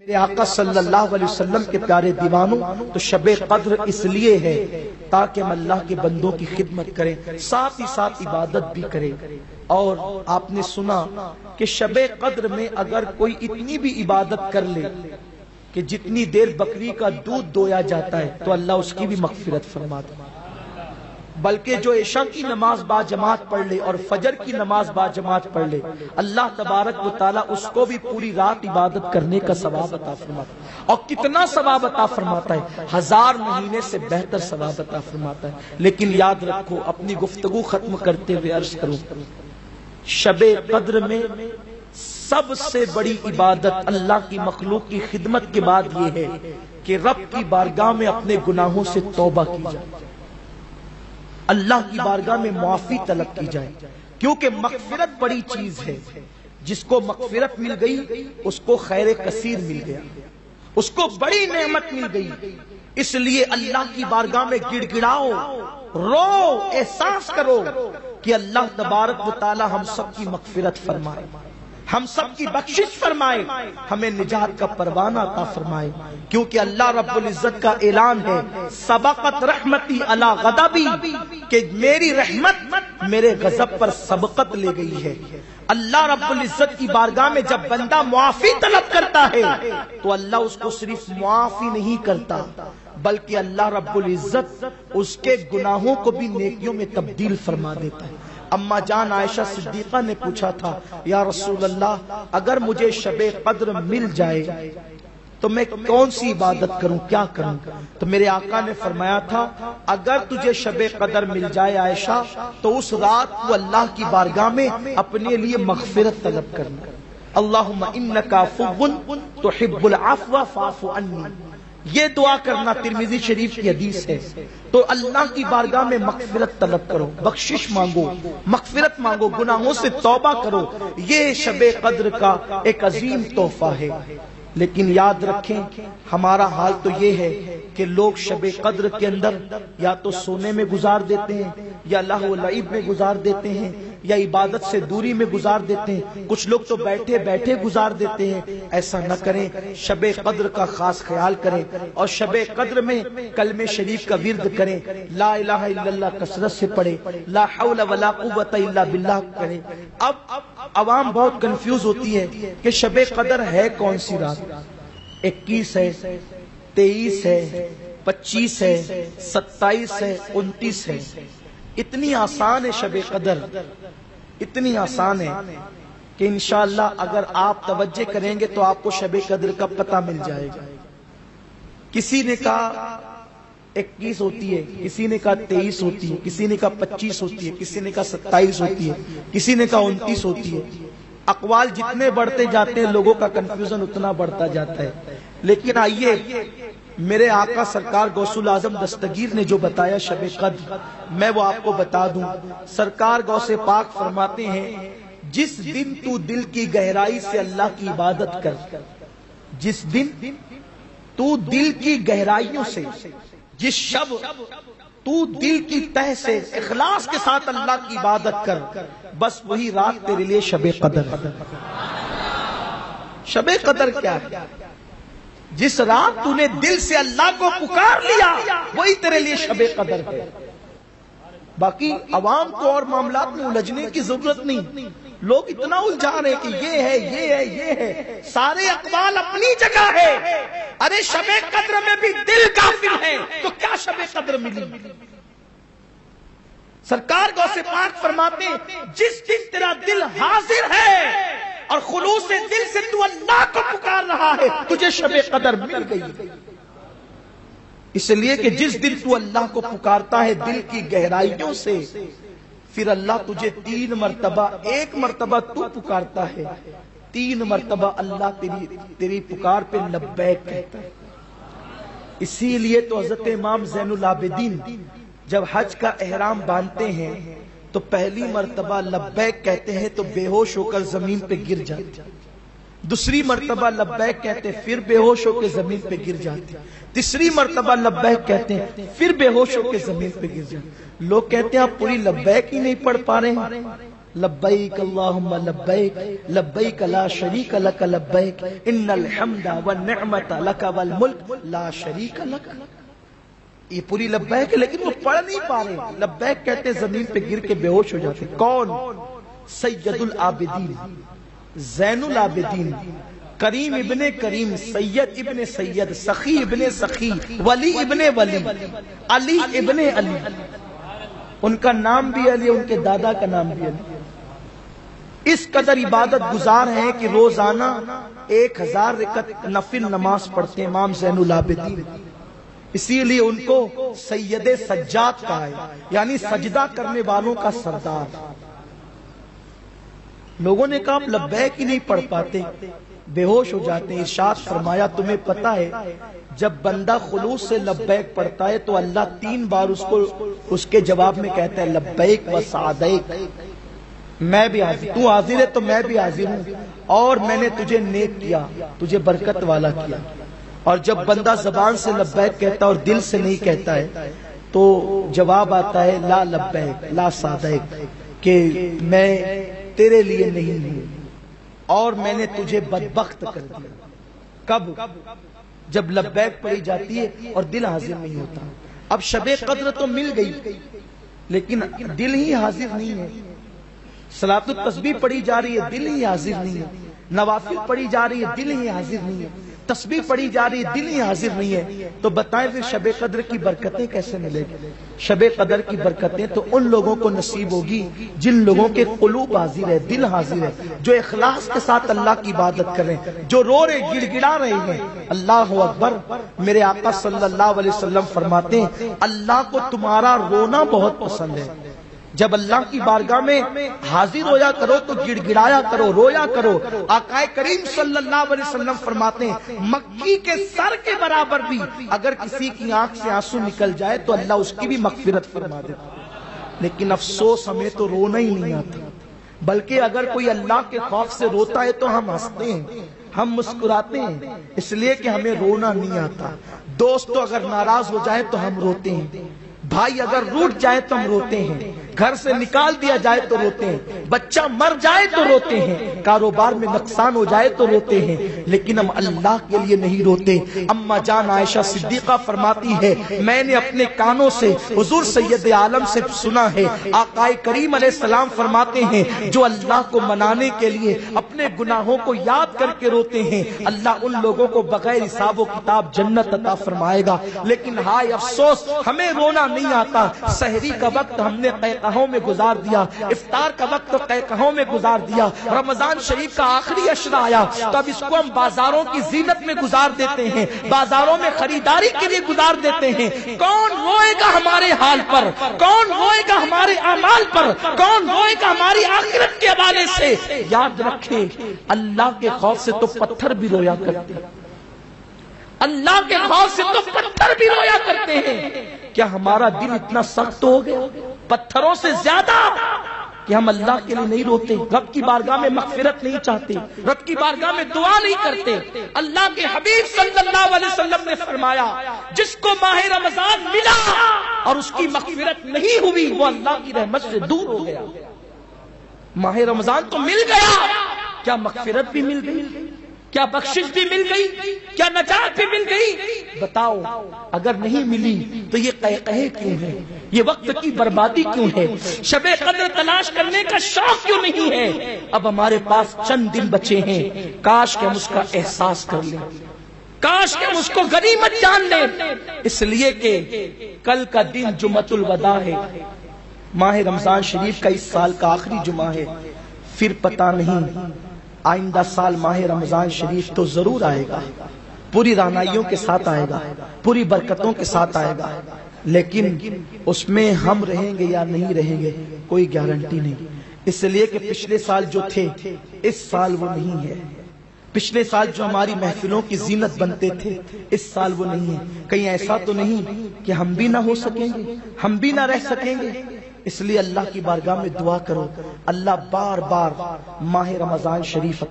میرے آقا صلی اللہ علیہ وسلم کے پیارے دیوانوں، تو شب قدر اس لیے ہے تاکہ ہم اللہ کے بندوں کی خدمت کریں، ساتھ ہی ساتھ عبادت بھی کریں۔ اور آپ نے سنا کہ شب قدر میں اگر کوئی اتنی بھی عبادت کر لے کہ جتنی دیر بکری کا دودھ دویا جاتا ہے تو اللہ اس کی بھی مغفرت فرماتا ہے، بلکہ جو عشاء کی نماز با جماعت پڑھ لے اور فجر کی نماز با جماعت پڑھ لے، اللہ تبارک و تعالیٰ اس کو بھی پوری رات عبادت کرنے کا ثواب عطا فرماتا ہے۔ اور کتنا ثواب عطا فرماتا ہے؟ 1000 مہینے سے بہتر ثواب عطا فرماتا ہے۔ لیکن یاد رکھو، اپنی گفتگو ختم کرتے ہوئے عرض کروں، شب قدر میں سب سے بڑی عبادت اللہ کی مخلوق کی خدمت کے بعد یہ ہے کہ رب کی بارگاہ میں اپنے گناہوں سے توبہ کی جائے، اللہ کی بارگاہ میں معافی طلب کی جائے، کیونکہ مغفرت بڑی چیز ہے۔ جس کو مغفرت مل گئی اس کو خیر کثیر مل گیا، اس کو بڑی نعمت مل گئی۔ اس لیے اللہ کی بارگاہ میں گڑ گڑاؤ، رو، احساس کرو کہ اللہ تبارک و تعالی ہم سب کی مغفرت فرمائے، ہم سب کی بخشش فرمائے، ہمیں نجات کا پروانہ عطا فرمائے، کیونکہ اللہ رب العزت کا اعلان ہے، سبقت رحمتی علی غضبی، کہ میری رحمت میرے غضب پر سبقت لے گئی ہے۔ اللہ رب العزت کی بارگاہ میں جب بندہ معافی طلب کرتا ہے تو اللہ اس کو صرف معافی نہیں کرتا، بلکہ اللہ رب العزت اس کے گناہوں کو بھی نیکیوں میں تبدیل فرما دیتا ہے۔ اما جان عائشہ صدیقہ نے پوچھا تھا، یا رسول اللہ، اگر مجھے شب قدر مل جائے تو میں کون سی عبادت کروں، کیا کروں؟ تو میرے آقا نے فرمایا تھا، اگر تجھے شب قدر مل جائے عائشہ تو اس رات کو اللہ کی بارگاہ میں اپنے لیے مغفرت طلب کرنا، اللہم انکا عفو تحب العفو فاعف عنی، یہ دعا کرنا ترمذی شریف کی حدیث ہے۔ تو اللہ کی بارگاہ میں مغفرت طلب کرو، بخشش مانگو، مغفرت مانگو، گناہوں سے توبہ کرو، یہ شب قدر کا ایک عظیم تحفہ ہے۔ لیکن یاد رکھیں، ہمارا حال تو یہ ہے کہ لوگ شب قدر کے اندر یا تو سونے میں گزار دیتے ہیں، یا لہو و لعب میں گزار دیتے ہیں، یا عبادت سے دوری میں گزار دیتے ہیں، کچھ لوگ تو بیٹھے بیٹھے گزار دیتے ہیں۔ ایسا نہ کریں، شب قدر کا خاص خیال کریں، اور شب قدر میں کلمہ شریف کا ورد کریں، لا الہ الا اللہ کثرت سے پڑھیں، لا حول ولا قوت الا باللہ کریں۔ اب عوام بہت کنفیوز ہوتی ہے کہ شب قدر ہے کون سی رات، 21 ہے، 23 ہے، 25 ہے، 27 ہے، 29 ہے۔ اتنی آسان ہے شب قدر، اتنی آسان ہے کہ انشاءاللہ اگر آپ توجہ کریں گے تو آپ کو شب قدر کا پتہ مل جائے گا۔ کسی نے کہا 21 ہوتی ہے، کسی نے کہا 23 ہوتی ہے، کسی نے کہا 25 ہوتی ہے، کسی نے کہا 27 ہوتی ہے، کسی نے کہا 29 ہوتی ہے۔ اقوال جتنے بڑھتے جاتے ہیں لوگوں کا کنفیوژن اتنا بڑھتا جاتا ہے۔ لیکن آئیے، میرے آقا سرکار غوث الاعظم دستگیر نے جو بتایا شب قدر، میں وہ آپ کو بتا دوں۔ سرکار غوث پاک فرماتے ہیں، جس دن تو دل کی گہرائی سے اللہ کی عبادت کر، جس دن تو دل کی گہرائیوں سے، جس شب تو دل کی تہ سے اخلاص کے ساتھ اللہ کی عبادت کر، بس وہی رات تیرے لیے شب قدر ہے۔ شب قدر کیا ہے؟ جس رات تو نے دل سے اللہ کو پکار لیا وہی تیرے لیے شب قدر ہے۔ باقی عوام کو اور معاملات میں الجھنے کی ضرورت نہیں، لوگ اتنا الجھا رہے ہیں کہ یہ ہے، یہ ہے، یہ ہے، سارے اقوال اپنی جگہ ہے۔ ارے شب قدر میں بھی دل غافل ہے تو کیا شب قدر ملی؟ سرکار غوث پاک فرماتے ہیں، جس دن تیرا دل حاضر ہے اور خلوص دل سے تو اللہ کو پکار رہا ہے، تجھے شب قدر مل گئی۔ اس لیے کہ جس دن تو اللہ کو پکارتا ہے دل کی گہرائیوں سے، پھر اللہ تجھے 3 مرتبہ، ایک مرتبہ تو پکارتا ہے، 3 مرتبہ اللہ تیری پکار پہ لبیک کہتا ہے۔ اسی لیے تو حضرت امام زین العابدین جب حج کا احرام باندھتے ہیں تو پہلی مرتبہ لبیک کہتے ہیں تو بے ہوش ہو کر زمین پہ گر جاتے، دوسری مرتبہ لبیک کہتے ہیں پھر بے ہوش ہو کے زمین پہ گر جاتے، تیسری مرتبہ لبیک کہتے ہیں پھر بے ہوش ہو کے زمین پہ گر جاتے۔ لوگ کہتے ہیں آپ پوری لبیک ہی نہیں پڑھ پا رہے ہیں، لبیک اللہم لبیک لبیک لا شریک لک لبیک ان الحمد والنعمت لک والملک لا شریک لک. یہ پوری لبیک ہے لیکن وہ پڑھ نہیں پا رہے. لبیک کہتے زمین پہ گر کے بے ہوش ہو جاتے. کون؟ سید العابدین، زین العابدین، کریم ابن کریم، سید ابن سید، سخی ابن سخی، ولی ابن ولی، علی ابن علی. ان کا نام بھی علی، ان کے دادا کا نام بھی علی. اس قدر عبادت گزار ہیں کہ روزانہ 1000 رکعت نفل نماز پڑھتے امام زین العابدین. اسی لیے ان کو سید سجاد کہا ہے، یعنی سجدہ کرنے والوں کا سردار. لوگوں نے کہا آپ لبیک ہی نہیں پڑھ پاتے، بے ہوش ہو جاتے ہیں. ارشاد فرمایا تمہیں پتہ ہے جب بندہ خلوص سے لبیک پڑھتا ہے تو اللہ 3 بار اس کے جواب میں کہتا ہے لبیک و سعدیک، میں بھی حاضر، تو حاضر ہے تو میں بھی حاضر ہوں، اور میں نے تجھے نیک کیا، تجھے برکت والا کیا. اور جب بندہ زبان سے لبیک کہتا ہے اور دل سے نہیں کہتا ہے تو جواب آتا ہے لا لبیک لا سعدیک، کہ میں تیرے لیے نہیں ہوں اور میں نے تجھے بدبخت کر دیا. کب؟ جب لبیک پڑھی جاتی ہے اور دل حاضر نہیں ہوتا. اب شب قدر تو مل گئی لیکن دل ہی حاضر نہیں ہے. صلاۃ التسبیح پڑھی جا رہی ہے، دل ہی حاضر نہیں ہے. نوافل پڑھی جا رہی ہے، دل ہی حاضر نہیں ہے. تسبیح پڑھی جا رہی ہے، دل ہی حاضر نہیں ہے. تو بتائیں پھر شب قدر کی برکتیں کیسے ملے گی؟ شب قدر کی برکتیں تو ان لوگوں کو نصیب ہوگی جن لوگوں کے قلوب حاضر ہے، دل حاضر ہے، جو اخلاص کے ساتھ اللہ کی عبادت کر رہے ہیں، جو رو رہے گڑ گڑا رہے ہیں. اللہ اکبر. میرے آقا صلی اللہ علیہ وسلم فرماتے ہیں اللہ کو تمہارا رونا بہت پسند ہے. جب اللہ کی بارگاہ میں حاضر ہویا کرو تو گڑ گڑایا کرو، رویا کرو. آقا کریم صلی اللہ علیہ وسلم فرماتے ہیں مکی کے سر کے برابر بھی اگر کسی کی آنکھ سے آنسو نکل جائے تو اللہ اس کی بھی مغفرت فرما دیتا. لیکن افسوس ہمیں تو رونا ہی نہیں آتا، بلکہ اگر کوئی اللہ کے خوف سے روتا ہے تو ہم ہنستے ہیں، ہم مسکراتے ہیں، اس لیے کہ ہمیں رونا نہیں آتا. دوست تو اگر ناراض ہو جائے تو ہم روتے ہیں، بھائی اگر روٹ جائے تو ہم روتے ہیں، گھر سے نکال دیا جائے تو روتے ہیں، بچہ مر جائے تو روتے ہیں، کاروبار میں نقصان ہو جائے تو روتے ہیں، لیکن ہم اللہ کے لیے نہیں روتے. اما جان عائشہ صدیقہ فرماتی ہے میں نے اپنے کانوں سے حضور سید عالم سے سنا ہے آقا کریم علیہ السلام فرماتے ہیں جو اللہ کو منانے کے لیے اپنے گناہوں کو یاد کر کے روتے ہیں اللہ ان لوگوں کو بغیر حساب و کتاب جنت عطا فرمائے گا. لیکن ہائے افسوس ہمیں رونا نہیں آتا. سحری کا وقت ہم نے قہقہوں میں گزار دیا، افطار کا وقت تو قہقہوں میں گزار دیا، رمضان شریف کا آخری عشرہ آیا تو اب اس کو ہم بازاروں کی زینت میں گزار دیتے ہیں، بازاروں میں خریداری کے لیے گزار دیتے ہیں. کون روئے گا ہمارے حال پر؟ کون روئے گا ہمارے اعمال پر؟ کون روئے گا ہماری آخرت کے حوالے سے؟ یاد رکھیں اللہ کے خوف سے تو پتھر بھی رویا کرتے ہیں، اللہ کے خوف سے تو پتھر بھی رویا کرتے ہیں. کیا ہمارا دل اتنا سخت ہو گیا پتھروں سے زیادہ کہ ہم اللہ کے لیے نہیں روتے، رب کی بارگاہ میں مغفرت نہیں چاہتے، رب کی بارگاہ میں دعا نہیں کرتے؟ اللہ کے حبیب صلی اللہ علیہ وسلم نے فرمایا جس کو ماہ رمضان ملا اور اس کی مغفرت نہیں ہوئی وہ اللہ کی رحمت سے دور ہو گیا. ماہ رمضان تو مل گیا، کیا مغفرت بھی مل گئی؟ کیا بخشش بھی مل گئی؟ کیا نجات بھی مل گئی؟ بتاؤ اگر نہیں ملی تو یہ قہقہے کیوں ہے؟ یہ وقت کی بربادی کیوں ہے؟ شب قدر تلاش کرنے کا شوق کیوں نہیں ہے؟ اب ہمارے پاس چند دن بچے ہیں، کاش کہ ہم اس کا احساس کر لیں، کاش کہ ہم اس کو غنیمت جان لیں. اس لیے کہ کل کا دن جمعۃ الوداع ہے، ماہ رمضان شریف کا اس سال کا آخری جمعہ ہے. پھر پتہ نہیں آئندہ سال ماہ رمضان شریف تو ضرور آئے گا، پوری رعنائیوں کے ساتھ آئے گا، پوری برکتوں کے ساتھ آئے گا، لیکن اس میں ہم رہیں گے یا نہیں رہیں گے کوئی گارنٹی نہیں. اس لیے کہ پچھلے سال جو تھے اس سال وہ نہیں ہے، پچھلے سال جو ہماری محفلوں کی زینت بنتے تھے اس سال وہ نہیں ہے. کہیں ایسا تو نہیں کہ ہم بھی نہ ہو سکیں گے، ہم بھی نہ رہ سکیں گے؟ اس لیے اللہ کی بارگاہ میں دعا کرو اللہ بار بار ماہ رمضان شریف